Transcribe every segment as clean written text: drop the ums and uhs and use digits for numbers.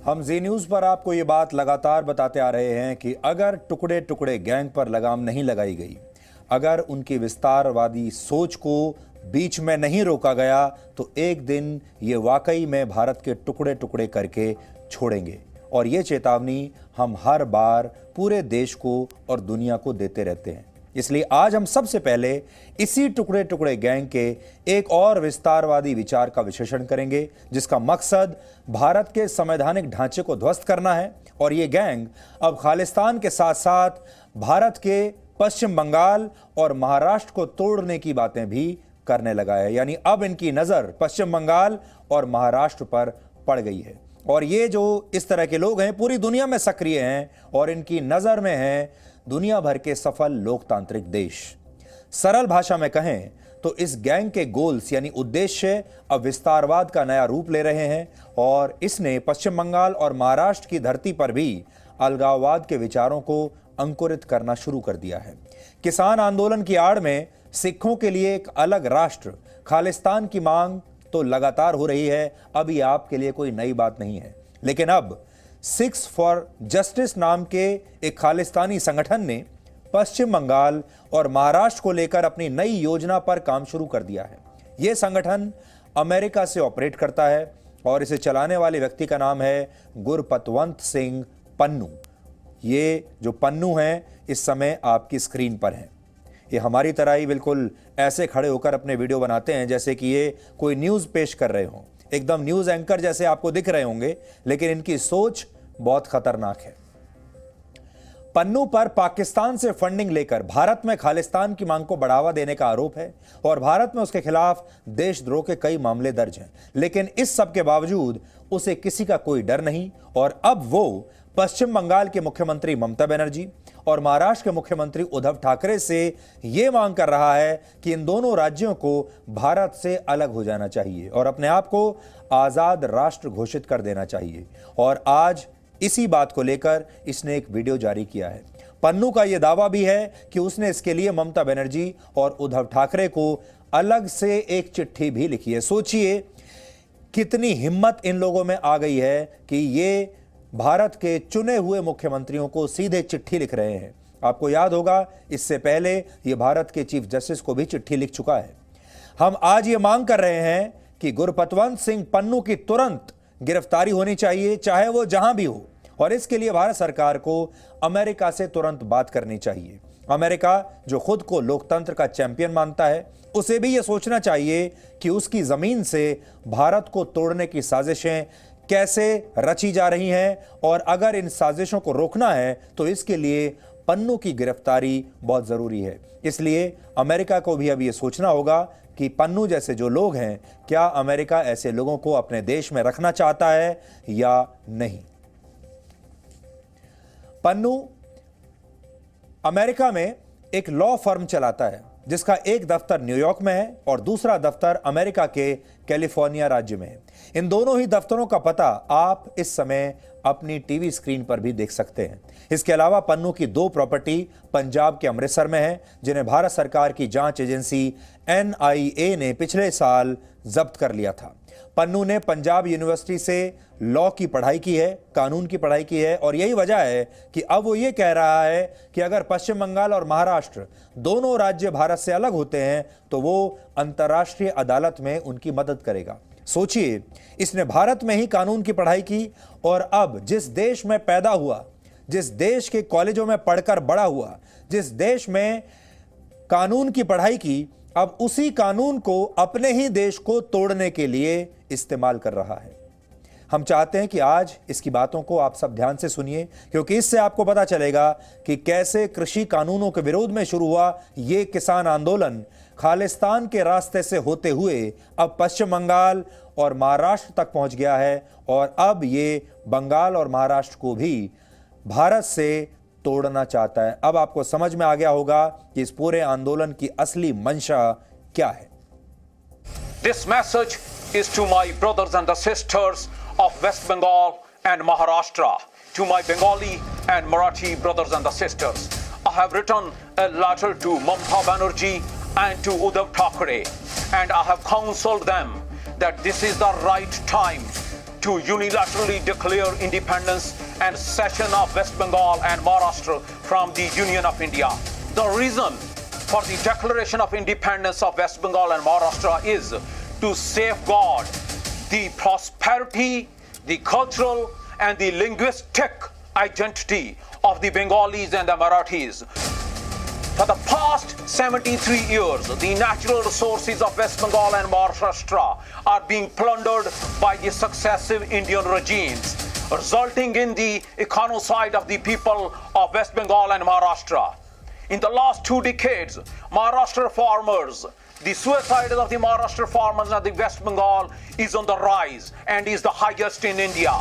हम जी न्यूज पर आपको ये बात लगातार बताते आ रहे हैं कि अगर टुकड़े टुकड़े गैंग पर लगाम नहीं लगाई गई, अगर उनकी विस्तारवादी सोच को बीच में नहीं रोका गया, तो एक दिन ये वाकई में भारत के टुकड़े टुकड़े करके छोड़ेंगे। और ये चेतावनी हम हर बार पूरे देश को और दुनिया को देते रहते हैं। इसलिए आज हम सबसे पहले इसी टुकड़े टुकड़े गैंग के एक और विस्तारवादी विचार का विश्लेषण करेंगे, जिसका मकसद भारत के संवैधानिक ढांचे को ध्वस्त करना है। और ये गैंग अब खालिस्तान के साथ साथ भारत के पश्चिम बंगाल और महाराष्ट्र को तोड़ने की बातें भी करने लगा है। यानी अब इनकी नजर पश्चिम बंगाल और महाराष्ट्र पर पड़ गई है। और ये जो इस तरह के लोग हैं पूरी दुनिया में सक्रिय हैं और इनकी नजर में हैं दुनिया भर के सफल लोकतांत्रिक देश। सरल भाषा में कहें तो इस गैंग के गोल्स यानी उद्देश्य अब विस्तारवाद का नया रूप ले रहे हैं और इसने पश्चिम बंगाल और महाराष्ट्र की धरती पर भी अलगाववाद के विचारों को अंकुरित करना शुरू कर दिया है। किसान आंदोलन की आड़ में सिखों के लिए एक अलग राष्ट्र खालिस्तान की मांग तो लगातार हो रही है। अभी आपके लिए कोई नई बात नहीं है, लेकिन अब सिक्स फॉर जस्टिस नाम के एक खालिस्तानी संगठन ने पश्चिम बंगाल और महाराष्ट्र को लेकर अपनी नई योजना पर काम शुरू कर दिया है। यह संगठन अमेरिका से ऑपरेट करता है और इसे चलाने वाले व्यक्ति का नाम है गुरपतवंत सिंह पन्नू। ये जो पन्नू हैं इस समय आपकी स्क्रीन पर हैं। ये हमारी तरह ही बिल्कुल ऐसे खड़े होकर अपने वीडियो बनाते हैं जैसे कि ये कोई न्यूज़ पेश कर रहे हों। एकदम न्यूज़ एंकर जैसे आपको दिख रहे होंगे, लेकिन इनकी सोच बहुत खतरनाक है। पन्नू पर पाकिस्तान से फंडिंग लेकर भारत में खालिस्तान की मांग को बढ़ावा देने का आरोप है और भारत में उसके खिलाफ देशद्रोह के कई मामले दर्ज हैं। लेकिन इस सब के बावजूद उसे किसी का कोई डर नहीं और अब वो पश्चिम बंगाल के मुख्यमंत्री ममता बनर्जी और महाराष्ट्र के मुख्यमंत्री उद्धव ठाकरे से यह मांग कर रहा है कि इन दोनों राज्यों को भारत से अलग हो जाना चाहिए और अपने आप को आजाद राष्ट्र घोषित कर देना चाहिए। और आज इसी बात को लेकर इसने एक वीडियो जारी किया है। पन्नू का यह दावा भी है कि उसने इसके लिए ममता बनर्जी और उद्धव ठाकरे को अलग से एक चिट्ठी भी लिखी है। सोचिए कितनी हिम्मत इन लोगों में आ गई है कि ये भारत के चुने हुए मुख्यमंत्रियों को सीधे चिट्ठी लिख रहे हैं। आपको याद होगा इससे पहले ये भारत के चीफ जस्टिस को भी चिट्ठी लिख चुका है। हम आज ये मांग कर रहे हैं कि गुरपतवंत सिंह पन्नू की तुरंत गिरफ्तारी होनी चाहिए, चाहे वो जहां भी हो। और इसके लिए भारत सरकार को अमेरिका से तुरंत बात करनी चाहिए। अमेरिका जो खुद को लोकतंत्र का चैंपियन मानता है, उसे भी यह सोचना चाहिए कि उसकी जमीन से भारत को तोड़ने की साजिशें कैसे रची जा रही हैं और अगर इन साजिशों को रोकना है तो इसके लिए पन्नू की गिरफ्तारी बहुत जरूरी है। इसलिए अमेरिका को भी अब यह सोचना होगा कि पन्नू जैसे जो लोग हैं, क्या अमेरिका ऐसे लोगों को अपने देश में रखना चाहता है या नहीं। पन्नू अमेरिका में एक लॉ फर्म चलाता है जिसका एक दफ्तर न्यूयॉर्क में है और दूसरा दफ्तर अमेरिका के कैलिफोर्निया राज्य में है। इन दोनों ही दफ्तरों का पता आप इस समय अपनी टीवी स्क्रीन पर भी देख सकते हैं। इसके अलावा पन्नू की 2 प्रॉपर्टी पंजाब के अमृतसर में है, जिन्हें भारत सरकार की जांच एजेंसी NIA ने पिछले साल जब्त कर लिया था। पन्नू ने पंजाब यूनिवर्सिटी से लॉ की पढ़ाई की है, कानून की पढ़ाई की है और यही वजह है कि अब वो ये कह रहा है कि अगर पश्चिम बंगाल और महाराष्ट्र दोनों राज्य भारत से अलग होते हैं तो वो अंतर्राष्ट्रीय अदालत में उनकी मदद करेगा। सोचिए, इसने भारत में ही कानून की पढ़ाई की और अब जिस देश में पैदा हुआ, जिस देश के कॉलेजों में पढ़कर बड़ा हुआ, जिस देश में कानून की पढ़ाई की, अब उसी कानून को अपने ही देश को तोड़ने के लिए इस्तेमाल कर रहा है। हम चाहते हैं कि आज इसकी बातों को आप सब ध्यान से सुनिए, क्योंकि इससे आपको पता चलेगा कि कैसे कृषि कानूनों के विरोध में शुरू हुआ ये किसान आंदोलन खालिस्तान के रास्ते से होते हुए अब पश्चिम बंगाल और महाराष्ट्र तक पहुंच गया है और अब ये बंगाल और महाराष्ट्र को भी भारत से तोड़ना चाहता है। अब आपको समझ में आ गया होगा कि इस पूरे आंदोलन की असली मंशा क्या है। This message is to my brothers and the sisters of West Bengal and Maharashtra, to my Bengali and Marathi brothers and the sisters. I have written a letter to Mamta Banerjee and to Uddhav Thackeray, and I have counseled them that this is the right time to unilaterally declare independence and secession of West Bengal and Maharashtra from the Union of India. The reason for the declaration of independence of West Bengal and Maharashtra is to safeguard the prosperity, the cultural and the linguistic identity of the Bengalis and the Marathis. For the past 73 years, the natural resources of West Bengal and Maharashtra are being plundered by the successive Indian regimes, resulting in the economicide of the people of West Bengal and Maharashtra. In the last 2 decades, Maharashtra farmers, the suicide of the Maharashtra farmers and the West Bengal is on the rise and is the highest in India.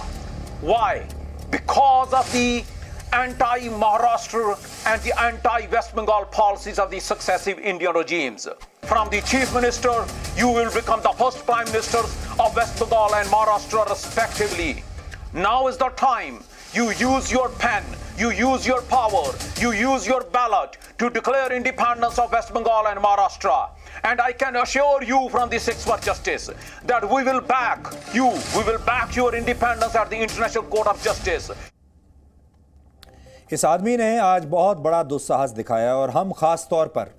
Why? Because of the anti-Maharashtra and the anti-West Bengal policies of the successive Indian regimes. From the Chief Minister, you will become the first Prime Ministers of West Bengal and Maharashtra respectively. Now is the time. You use your pen, you use your power, you use your ballot to declare independence of West Bengal and Maharashtra. And I can assure you from the Sixth for Justice that we will back you, we will back your independence at the International Court of Justice. इस आदमी ने आज बहुत बड़ा दुस्साहस दिखाया और हम खास तौर पर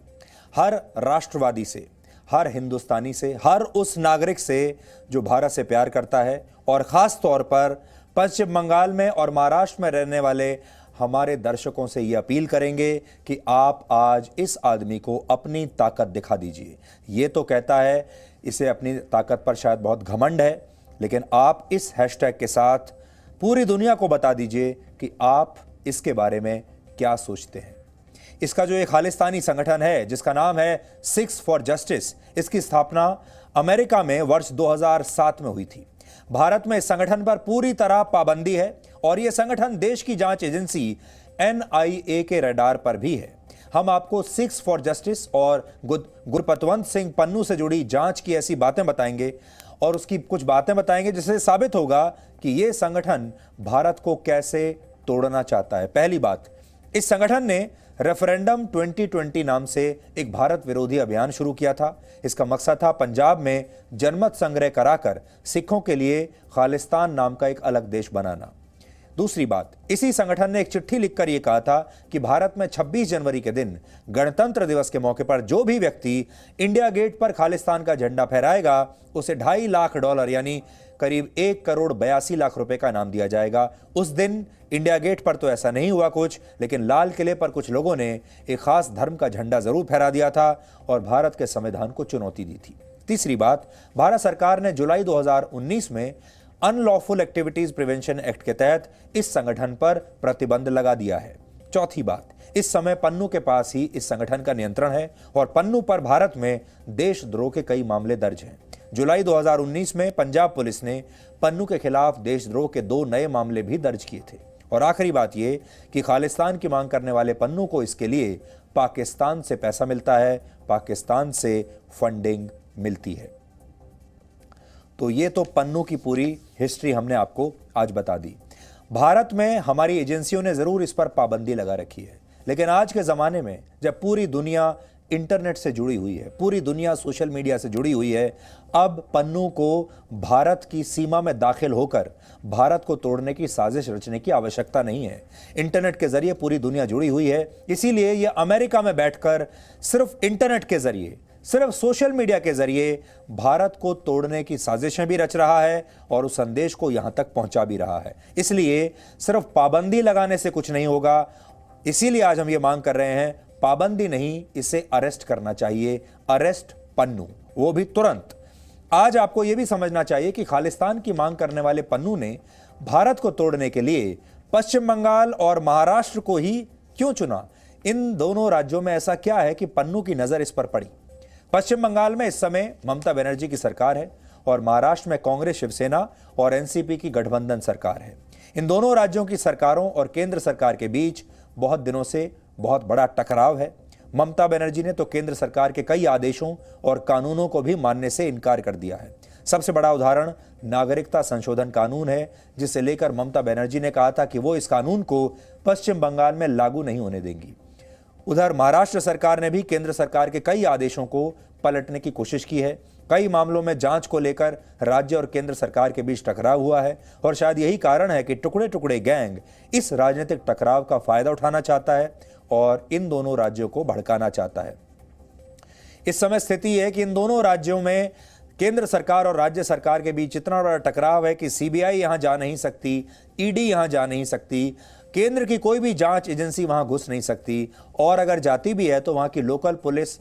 हर राष्ट्रवादी से, हर हिंदुस्तानी से, हर उस नागरिक से जो भारत से प्यार करता है और खास तौर पर पश्चिम बंगाल में और महाराष्ट्र में रहने वाले हमारे दर्शकों से ये अपील करेंगे कि आप आज इस आदमी को अपनी ताकत दिखा दीजिए। ये तो कहता है, इसे अपनी ताकत पर शायद बहुत घमंड है, लेकिन आप इस हैशटैग के साथ पूरी दुनिया को बता दीजिए कि आप इसके बारे में क्या सोचते हैं। इसका जो एक खालिस्तानी संगठन है जिसका नाम है सिक्स फॉर जस्टिस, इसकी स्थापना अमेरिका में वर्ष 2007 में हुई थी। भारत में इस संगठन पर पूरी तरह पाबंदी है और यह संगठन देश की जांच एजेंसी NIA के रडार पर भी है। हम आपको सिक्स फॉर जस्टिस और गुरपतवंत सिंह पन्नू से जुड़ी जांच की ऐसी बातें बताएंगे और उसकी कुछ बातें बताएंगे जिससे साबित होगा कि यह संगठन भारत को कैसे तोड़ना चाहता है। पहली बात, इस संगठन ने रेफरेंडम 2020 नाम से एक भारत विरोधी अभियान शुरू किया था। इसका मकसद था पंजाब में जनमत संग्रह कराकर सिखों के लिए खालिस्तान नाम का एक अलग देश बनाना। दूसरी बात, इसी संगठन ने एक चिट्ठी लिखकर यह कहा था कि भारत में 26 जनवरी के दिन गणतंत्र दिवस के मौके पर जो भी व्यक्ति इंडिया गेट पर खालिस्तान का झंडा फहराएगा उसे $2.5 लाख यानी करीब 1,82 लाख रुपए का इनाम दिया जाएगा। उस दिन इंडिया गेट पर तो ऐसा नहीं हुआ कुछ, लेकिन लाल किले पर कुछ लोगों ने एक खास धर्म का झंडा जरूर फहरा दिया था और भारत के संविधान को चुनौती दी थी। तीसरी बात, भारत सरकार ने जुलाई 2019 में अनलॉफुल एक्टिविटीज प्रिवेंशन एक्ट के तहत इस संगठन पर प्रतिबंध लगा दिया है। चौथी बात, इस समय पन्नू के पास ही इस संगठन का नियंत्रण है और पन्नू पर भारत में देशद्रोह के कई मामले दर्ज हैं। जुलाई 2019 में पंजाब पुलिस ने पन्नू के खिलाफ देशद्रोह के 2 नए मामले भी दर्ज किए थे। और आखिरी बात यह कि खालिस्तान की मांग करने वाले पन्नू को इसके लिए पाकिस्तान से पैसा मिलता है, पाकिस्तान से फंडिंग मिलती है। तो ये तो पन्नू की पूरी हिस्ट्री हमने आपको आज बता दी। भारत में हमारी एजेंसियों ने जरूर इस पर पाबंदी लगा रखी है, लेकिन आज के ज़माने में जब पूरी दुनिया इंटरनेट से जुड़ी हुई है, पूरी दुनिया सोशल मीडिया से जुड़ी हुई है, अब पन्नू को भारत की सीमा में दाखिल होकर भारत को तोड़ने की साजिश रचने की आवश्यकता नहीं है। इंटरनेट के जरिए पूरी दुनिया जुड़ी हुई है, इसीलिए यह अमेरिका में बैठकर सिर्फ इंटरनेट के जरिए, सिर्फ सोशल मीडिया के जरिए भारत को तोड़ने की साजिशें भी रच रहा है और उस संदेश को यहां तक पहुंचा भी रहा है। इसलिए सिर्फ पाबंदी लगाने से कुछ नहीं होगा। इसीलिए आज हम ये मांग कर रहे हैं, पाबंदी नहीं, इसे अरेस्ट करना चाहिए। अरेस्ट पन्नू, वो भी तुरंत। आज आपको यह भी समझना चाहिए कि खालिस्तान की मांग करने वाले पन्नू ने भारत को तोड़ने के लिए पश्चिम बंगाल और महाराष्ट्र को ही क्यों चुना। इन दोनों राज्यों में ऐसा क्या है कि पन्नू की नजर इस पर पड़ी। पश्चिम बंगाल में इस समय ममता बनर्जी की सरकार है और महाराष्ट्र में कांग्रेस, शिवसेना और एनसीपी की गठबंधन सरकार है। इन दोनों राज्यों की सरकारों और केंद्र सरकार के बीच बहुत दिनों से बहुत बड़ा टकराव है। ममता बनर्जी ने तो केंद्र सरकार के कई आदेशों और कानूनों को भी मानने से इनकार कर दिया है। सबसे बड़ा उदाहरण नागरिकता संशोधन कानून है, जिसे लेकर ममता बनर्जी ने कहा था कि वो इस कानून को पश्चिम बंगाल में लागू नहीं होने देंगी। उधर महाराष्ट्र सरकार ने भी केंद्र सरकार के कई आदेशों को पलटने की कोशिश की है। कई मामलों में जांच को लेकर राज्य और केंद्र सरकार के बीच टकराव हुआ है और शायद यही कारण है कि टुकड़े टुकड़े गैंग इस राजनीतिक टकराव का फायदा उठाना चाहता है और इन दोनों राज्यों को भड़काना चाहता है। इस समय स्थिति है कि इन दोनों राज्यों में केंद्र सरकार और राज्य सरकार के बीच इतना बड़ा टकराव है कि सीबीआई यहां जा नहीं सकती, ईडी यहां जा नहीं सकती, केंद्र की कोई भी जांच एजेंसी वहां घुस नहीं सकती और अगर जाती भी है तो वहां की लोकल पुलिस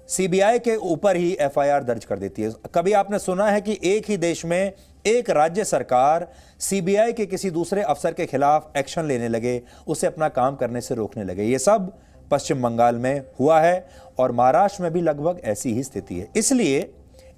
सीबीआई के ऊपर ही एफआईआर दर्ज कर देती है। कभी आपने सुना है कि एक ही देश में एक राज्य सरकार सीबीआई के किसी दूसरे अफसर के खिलाफ एक्शन लेने लगे, उसे अपना काम करने से रोकने लगे? ये सब पश्चिम बंगाल में हुआ है और महाराष्ट्र में भी लगभग ऐसी ही स्थिति है। इसलिए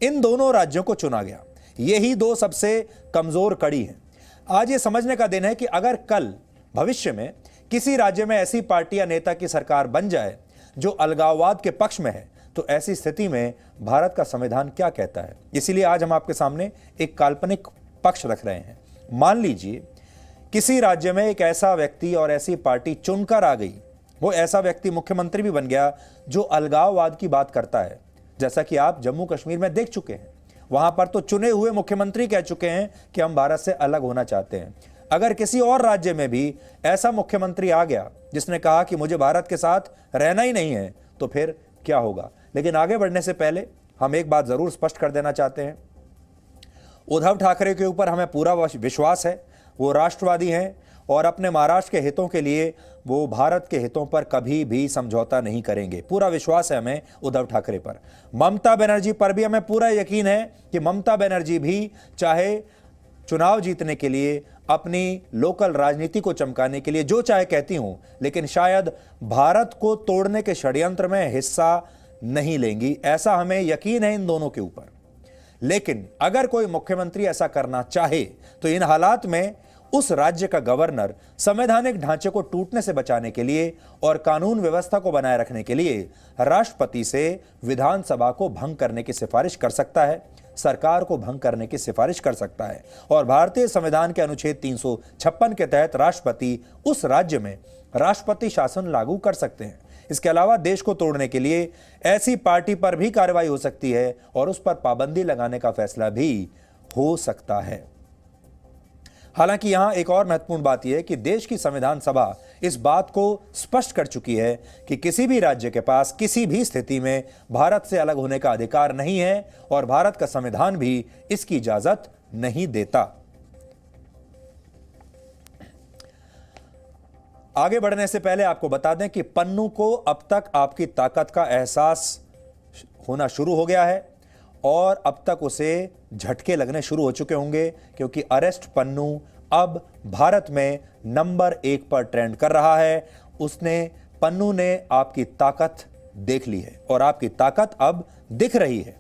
इन दोनों राज्यों को चुना गया। यही दो सबसे कमजोर कड़ी हैं। आज ये समझने का दिन है कि अगर कल भविष्य में किसी राज्य में ऐसी पार्टी या नेता की सरकार बन जाए जो अलगाववाद के पक्ष में है, तो ऐसी स्थिति में भारत का संविधान क्या कहता है। इसीलिए आज हम आपके सामने एक काल्पनिक पक्ष रख रहे हैं। मान लीजिए किसी राज्य में एक ऐसा व्यक्ति और ऐसी पार्टी चुनकर आ गई, वो ऐसा व्यक्ति मुख्यमंत्री भी बन गया जो अलगाववाद की बात करता है, जैसा कि आप जम्मू कश्मीर में देख चुके हैं। वहां पर तो चुने हुए मुख्यमंत्री कह चुके हैं कि हम भारत से अलग होना चाहते हैं। अगर किसी और राज्य में भी ऐसा मुख्यमंत्री आ गया जिसने कहा कि मुझे भारत के साथ रहना ही नहीं है, तो फिर क्या होगा। लेकिन आगे बढ़ने से पहले हम एक बात जरूर स्पष्ट कर देना चाहते हैं। उद्धव ठाकरे के ऊपर हमें पूरा विश्वास है। वो राष्ट्रवादी हैं और अपने महाराष्ट्र के हितों के लिए वो भारत के हितों पर कभी भी समझौता नहीं करेंगे। पूरा विश्वास है हमें उद्धव ठाकरे पर। ममता बनर्जी पर भी हमें पूरा यकीन है कि ममता बनर्जी भी चाहे चुनाव जीतने के लिए, अपनी लोकल राजनीति को चमकाने के लिए जो चाहे कहती हूं, लेकिन शायद भारत को तोड़ने के षड्यंत्र में हिस्सा नहीं लेंगी। ऐसा हमें यकीन है इन दोनों के ऊपर। लेकिन अगर कोई मुख्यमंत्री ऐसा करना चाहे तो इन हालात में उस राज्य का गवर्नर संवैधानिक ढांचे को टूटने से बचाने के लिए और कानून व्यवस्था को बनाए रखने के लिए राष्ट्रपति से विधानसभा को भंग करने की सिफारिश कर सकता है, सरकार को भंग करने की सिफारिश कर सकता है और भारतीय संविधान के अनुच्छेद 356 के तहत राष्ट्रपति उस राज्य में राष्ट्रपति शासन लागू कर सकते हैं। इसके अलावा देश को तोड़ने के लिए ऐसी पार्टी पर भी कार्रवाई हो सकती है और उस पर पाबंदी लगाने का फैसला भी हो सकता है। हालांकि यहां एक और महत्वपूर्ण बात यह है कि देश की संविधान सभा इस बात को स्पष्ट कर चुकी है कि किसी भी राज्य के पास किसी भी स्थिति में भारत से अलग होने का अधिकार नहीं है और भारत का संविधान भी इसकी इजाजत नहीं देता। आगे बढ़ने से पहले आपको बता दें कि पन्नू को अब तक आपकी ताकत का एहसास होना शुरू हो गया है और अब तक उसे झटके लगने शुरू हो चुके होंगे, क्योंकि अरेस्ट पन्नू अब भारत में नंबर 1 पर ट्रेंड कर रहा है। पन्नू ने आपकी ताकत देख ली है और आपकी ताकत अब दिख रही है।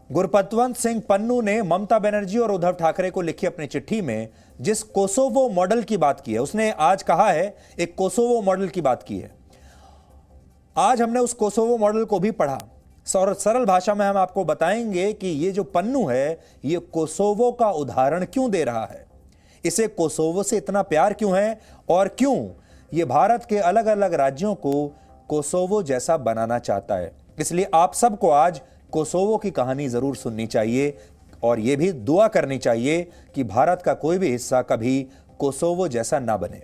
गुरपतवंत सिंह पन्नू ने ममता बनर्जी और उद्धव ठाकरे को लिखी अपनी चिट्ठी में जिस कोसोवो मॉडल की बात की है, उसने आज कहा है एक कोसोवो मॉडल की बात की है। आज हमने उस कोसोवो मॉडल को भी पढ़ा। सरल भाषा में हम आपको बताएंगे कि ये जो पन्नू है ये कोसोवो का उदाहरण क्यों दे रहा है, इसे कोसोवो से इतना प्यार क्यों है और क्यों ये भारत के अलग अलग राज्यों को कोसोवो जैसा बनाना चाहता है। इसलिए आप सबको आज कोसोवो की कहानी जरूर सुननी चाहिए और यह भी दुआ करनी चाहिए कि भारत का कोई भी हिस्सा कभी कोसोवो जैसा ना बने।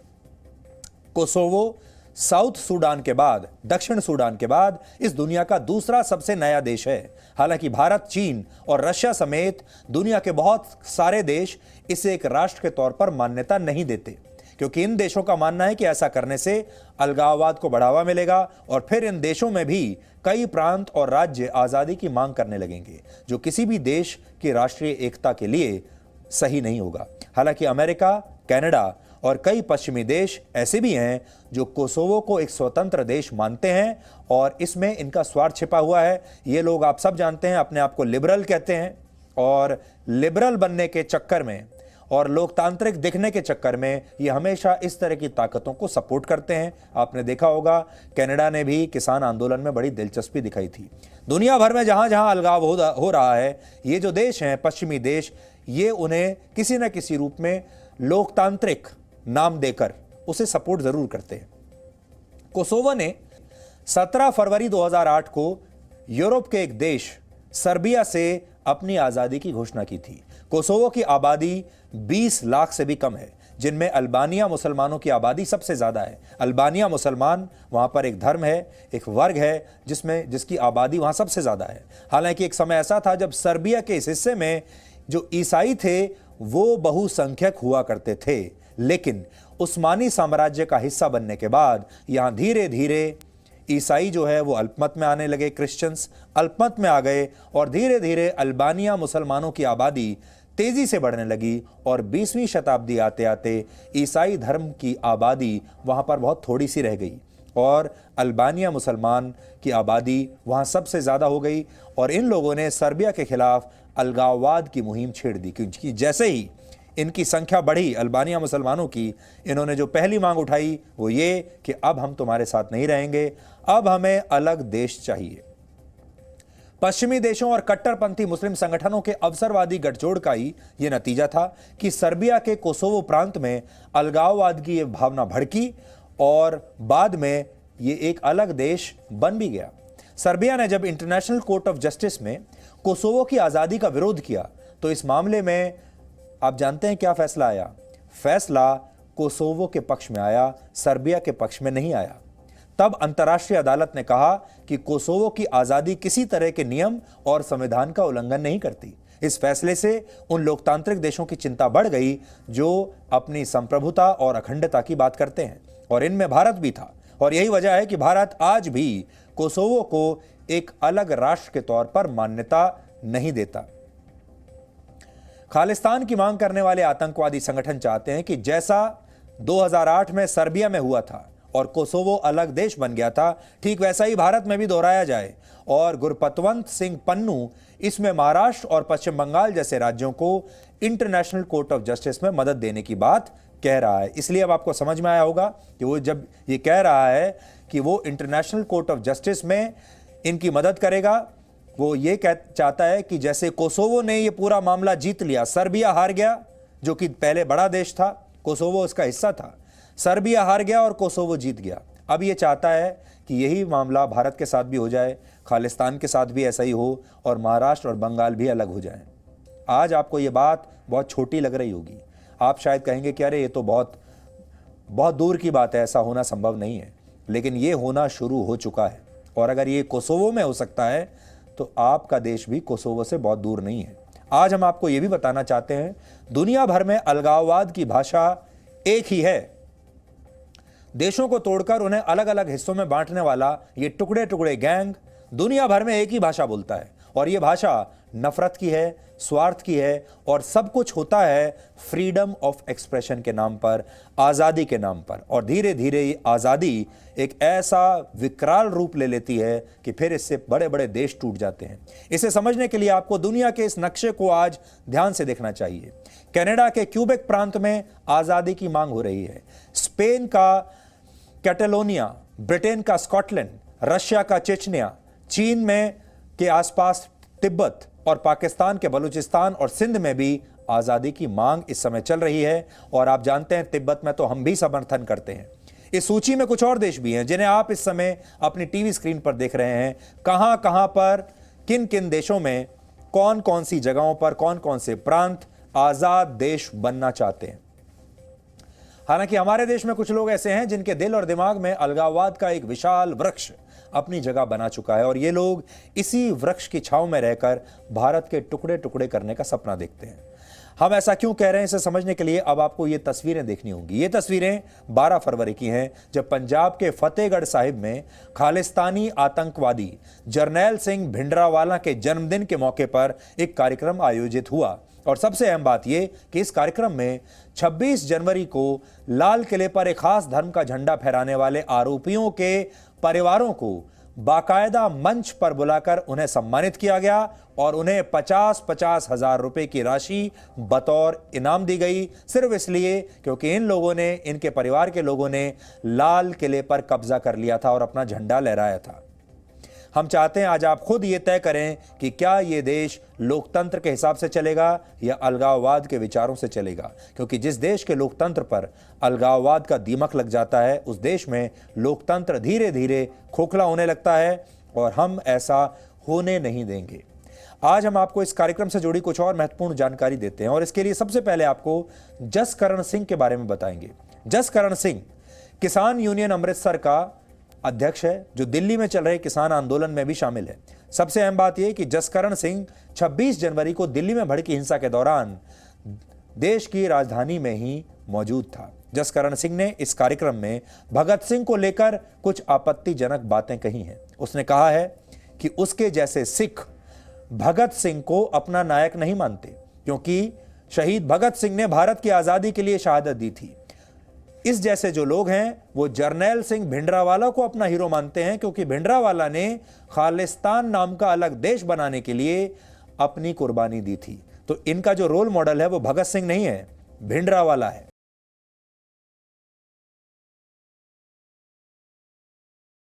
कोसोवो साउथ सूडान के बाद, दक्षिण सूडान के बाद इस दुनिया का दूसरा सबसे नया देश है। हालांकि भारत, चीन और रशिया समेत दुनिया के बहुत सारे देश इसे एक राष्ट्र के तौर पर मान्यता नहीं देते, क्योंकि इन देशों का मानना है कि ऐसा करने से अलगाववाद को बढ़ावा मिलेगा और फिर इन देशों में भी कई प्रांत और राज्य आजादी की मांग करने लगेंगे, जो किसी भी देश की राष्ट्रीय एकता के लिए सही नहीं होगा। हालांकि अमेरिका, कनाडा और कई पश्चिमी देश ऐसे भी हैं जो कोसोवो को एक स्वतंत्र देश मानते हैं और इसमें इनका स्वार्थ छिपा हुआ है। ये लोग आप सब जानते हैं, अपने आप को लिबरल कहते हैं और लिबरल बनने के चक्कर में और लोकतांत्रिक दिखने के चक्कर में ये हमेशा इस तरह की ताकतों को सपोर्ट करते हैं। आपने देखा होगा कनाडा ने भी किसान आंदोलन में बड़ी दिलचस्पी दिखाई थी। दुनिया भर में जहां जहां अलगाव हो रहा है, ये जो देश हैं पश्चिमी देश, ये उन्हें किसी न किसी रूप में लोकतांत्रिक नाम देकर उसे सपोर्ट जरूर करते हैं। कोसोवो ने 17 फरवरी 2008 को यूरोप के एक देश सर्बिया से अपनी आज़ादी की घोषणा की थी। कोसोवो की आबादी 20 लाख से भी कम है, जिनमें अल्बानिया मुसलमानों की आबादी सबसे ज़्यादा है। अल्बानिया मुसलमान वहाँ पर एक धर्म है, एक वर्ग है जिसकी आबादी वहाँ सबसे ज़्यादा है। हालांकि एक समय ऐसा था जब सर्बिया के इस हिस्से में जो ईसाई थे वो बहुसंख्यक हुआ करते थे, लेकिन उस्मानी साम्राज्य का हिस्सा बनने के बाद यहाँ धीरे धीरे ईसाई जो है वो अल्पमत में आने लगे, क्रिश्चियंस अल्पमत में आ गए और धीरे धीरे अल्बानिया मुसलमानों की आबादी तेजी से बढ़ने लगी और 20वीं शताब्दी आते आते ईसाई धर्म की आबादी वहाँ पर बहुत थोड़ी सी रह गई और अल्बानिया मुसलमान की आबादी वहाँ सबसे ज़्यादा हो गई और इन लोगों ने सर्बिया के खिलाफ अलगाववाद की मुहिम छेड़ दी, क्योंकि जैसे ही इनकी संख्या बढ़ी अल्बानिया मुसलमानों की, इन्होंने जो पहली मांग उठाई वो ये कि अब हम तुम्हारे साथ नहीं रहेंगे, अब हमें अलग देश चाहिए। पश्चिमी देशों और कट्टरपंथी मुस्लिम संगठनों के अवसरवादी गठजोड़ का ही यह नतीजा था कि सर्बिया के कोसोवो प्रांत में अलगाववाद की यह भावना भड़की और बाद में ये एक अलग देश बन भी गया। सर्बिया ने जब इंटरनेशनल कोर्ट ऑफ जस्टिस में कोसोवो की आज़ादी का विरोध किया तो इस मामले में आप जानते हैं क्या फैसला आया? फैसला कोसोवो के पक्ष में आया, सर्बिया के पक्ष में नहीं आया। तब अंतर्राष्ट्रीय अदालत ने कहा कि कोसोवो की आज़ादी किसी तरह के नियम और संविधान का उल्लंघन नहीं करती। इस फैसले से उन लोकतांत्रिक देशों की चिंता बढ़ गई जो अपनी संप्रभुता और अखंडता की बात करते हैं, और इनमें भारत भी था। और यही वजह है कि भारत आज भी कोसोवो को एक अलग राष्ट्र के तौर पर मान्यता नहीं देता। खालिस्तान की मांग करने वाले आतंकवादी संगठन चाहते हैं कि जैसा 2008 में सर्बिया में हुआ था और कोसोवो अलग देश बन गया था, ठीक वैसा ही भारत में भी दोहराया जाए। और गुरपतवंत सिंह पन्नू इसमें महाराष्ट्र और पश्चिम बंगाल जैसे राज्यों को इंटरनेशनल कोर्ट ऑफ जस्टिस में मदद देने की बात कह रहा है। इसलिए अब आपको समझ में आया होगा कि वो जब ये कह रहा है कि वो इंटरनेशनल कोर्ट ऑफ जस्टिस में इनकी मदद करेगा, वो ये चाहता है कि जैसे कोसोवो ने ये पूरा मामला जीत लिया, सर्बिया हार गया जो कि पहले बड़ा देश था, कोसोवो उसका हिस्सा था, सर्बिया हार गया और कोसोवो जीत गया। अब ये चाहता है कि यही मामला भारत के साथ भी हो जाए, खालिस्तान के साथ भी ऐसा ही हो और महाराष्ट्र और बंगाल भी अलग हो जाएं। आज आपको ये बात बहुत छोटी लग रही होगी, आप शायद कहेंगे कि अरे ये तो बहुत बहुत दूर की बात है, ऐसा होना संभव नहीं है, लेकिन ये होना शुरू हो चुका है। और अगर ये कोसोवो में हो सकता है तो आपका देश भी कोसोवो से बहुत दूर नहीं है। आज हम आपको ये भी बताना चाहते हैं, दुनिया भर में अलगाववाद की भाषा एक ही है। देशों को तोड़कर उन्हें अलग अलग हिस्सों में बांटने वाला ये टुकड़े टुकड़े गैंग दुनिया भर में एक ही भाषा बोलता है, और ये भाषा नफरत की है, स्वार्थ की है, और सब कुछ होता है फ्रीडम ऑफ एक्सप्रेशन के नाम पर, आज़ादी के नाम पर। और धीरे धीरे ये आज़ादी एक ऐसा विकराल रूप ले लेती है कि फिर इससे बड़े बड़े देश टूट जाते हैं। इसे समझने के लिए आपको दुनिया के इस नक्शे को आज ध्यान से देखना चाहिए। कनाडा के क्यूबेक प्रांत में आज़ादी की मांग हो रही है, स्पेन का कैटलोनिया, ब्रिटेन का स्कॉटलैंड, रशिया का चेचनिया, चीन में के आसपास तिब्बत और पाकिस्तान के बलूचिस्तान और सिंध में भी आज़ादी की मांग इस समय चल रही है। और आप जानते हैं तिब्बत में तो हम भी समर्थन करते हैं। इस सूची में कुछ और देश भी हैं जिन्हें आप इस समय अपनी टीवी स्क्रीन पर देख रहे हैं। कहां कहां पर, किन किन देशों में, कौन कौन सी जगहों पर, कौन कौन से प्रांत आज़ाद देश बनना चाहते हैं। हालांकि हमारे देश में कुछ लोग ऐसे हैं जिनके दिल और दिमाग में अलगाववाद का एक विशाल वृक्ष अपनी जगह बना चुका है, और ये लोग इसी वृक्ष की छांव में रहकर भारत के टुकड़े टुकड़े करने का सपना देखते हैं। हम ऐसा क्यों कह रहे हैं, इसे समझने के लिए अब आपको ये तस्वीरें देखनी होंगी। ये तस्वीरें 12 फरवरी की हैं, जब पंजाब के फतेहगढ़ साहिब में खालिस्तानी आतंकवादी जरनैल सिंह भिंडरावाला के जन्मदिन के मौके पर एक कार्यक्रम आयोजित हुआ। और सबसे अहम बात यह कि इस कार्यक्रम में 26 जनवरी को लाल किले पर एक खास धर्म का झंडा फहराने वाले आरोपियों के परिवारों को बाकायदा मंच पर बुलाकर उन्हें सम्मानित किया गया और उन्हें 50-50 हजार रुपए की राशि बतौर इनाम दी गई, सिर्फ इसलिए क्योंकि इन लोगों ने, इनके परिवार के लोगों ने लाल किले पर कब्जा कर लिया था और अपना झंडा लहराया था। हम चाहते हैं आज आप खुद ये तय करें कि क्या ये देश लोकतंत्र के हिसाब से चलेगा या अलगाववाद के विचारों से चलेगा, क्योंकि जिस देश के लोकतंत्र पर अलगाववाद का दीमक लग जाता है उस देश में लोकतंत्र धीरे धीरे खोखला होने लगता है, और हम ऐसा होने नहीं देंगे। आज हम आपको इस कार्यक्रम से जुड़ी कुछ और महत्वपूर्ण जानकारी देते हैं और इसके लिए सबसे पहले आपको जसकरण सिंह के बारे में बताएंगे। जसकरण सिंह किसान यूनियन अमृतसर का अध्यक्ष है, जो दिल्ली में चल रहे किसान आंदोलन में भी शामिल है। सबसे अहम बात यह कि जसकरण सिंह 26 जनवरी को दिल्ली में भड़की हिंसा के दौरान देश की राजधानी में ही मौजूद था। जसकरण सिंह ने इस कार्यक्रम में भगत सिंह को लेकर कुछ आपत्तिजनक बातें कही हैं। उसने कहा है कि उसके जैसे सिख भगत सिंह को अपना नायक नहीं मानते, क्योंकि शहीद भगत सिंह ने भारत की आजादी के लिए शहादत दी थी। इस जैसे जो लोग हैं वो जर्नैल सिंह भिंडरावाला को अपना हीरो मानते हैं, क्योंकि भिंडरावाला ने खालिस्तान नाम का अलग देश बनाने के लिए अपनी कुर्बानी दी थी। तो इनका जो रोल मॉडल है वो भगत सिंह नहीं है, भिंडरावाला है।